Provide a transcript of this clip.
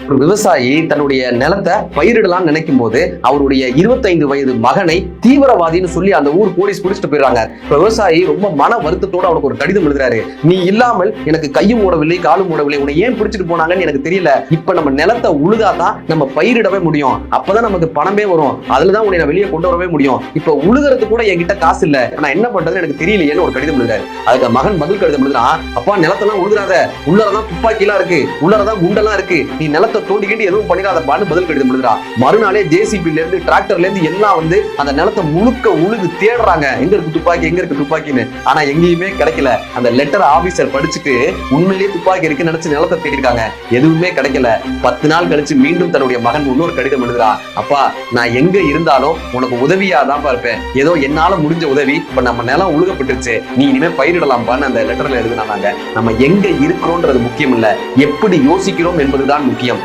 ஒரு விவசாயி தன்னுடைய நிலத்தை பயிரிடலாம் நினைக்கும் போது அவருடைய 25 வயது மகனை தீவிரவாதின்னு சொல்லி அந்த ஊர் போலீஸ் பிடிச்சிட்டு போயிடுறாங்க. விவசாயி ரொம்ப மன வருத்தத்தோட அவனுக்கு ஒரு கடிதம் எழுதுறாரு. நீ இல்லாமல் எனக்கு கையும் ஓடவில்லை காலும் ஓடவில்லை, உன்னை ஏன் பிடிச்சிட்டு போனாங்கன்னு எனக்கு தெரியல. இப்ப நம்ம நிலத்தை உழுதாதான் நம்ம பயிரிடவே முடியும், அப்பதான் நமக்கு பணமே வரும், அதுலதான் உன்னை நான் வெளியே கொண்டு வரவே முடியும். இப்ப உழுகிறது கூட என்கிட்ட காசு இல்ல, நான் என்ன பண்றதுன்னு எனக்கு தெரியலையேன்னு ஒரு கடிதம் எழுதுறாரு. அதுக்கு மகன் பதில் கடிதம் எழுதுறான். அப்பா நிலத்தெல்லாம் உழுதுறாத, உள்ளதான் துப்பாக்கி எல்லாம் இருக்கு, உள்ளதான் குண்டெல்லாம் இருக்கு, நீ நிலத்தை தோண்டிக்கிட்டு எதுவும் பண்ணிடாதப்பான்னு பதில் கடிதம் எழுதுறா. மறுநாளே ஜேசிபில இருந்து டிராக்டர்ல இருந்து எல்லாம் வந்து அந்த நிலத்தை முழுக்க உழுது தேடுறாங்க, எங்க இருக்கு துப்பாக்கி எங்க இருக்கு துப்பாக்கின்னு. ஆனா எங்கேயுமே கிடைக்கல. அந்த லெட்டர் ஆபீசர் படிச்சுட்டு உண்மையிலேயே துப்பாக்கி இருக்குன்னு நினைச்சு நிலத்தை தேடிருக்காங்க, எதுவுமே கிடைக்கல. 10 நாள் கழிச்சு மீண்டும் தன்னுடைய மகன் இன்னொரு கடிதம் எழுதுறா. அப்பா நான் எங்க இருந்தாலும் உனக்கு உதவியா தான் இருப்பேன், ஏதோ என்னால முடிஞ்ச உதவி, இப்ப நம்ம நிலம் உழுகப்பட்டுருச்சு, நீ இனிமே பயிரிடலாம்பான்னு அந்த லெட்டர்ல எழுதுனாங்க. நம்ம எங்க இருக்கிறோம்ன்றது முக்கியம் இல்ல, எப்படி யோசிக்கிறோம் என்பதுதான் முக்கியம்.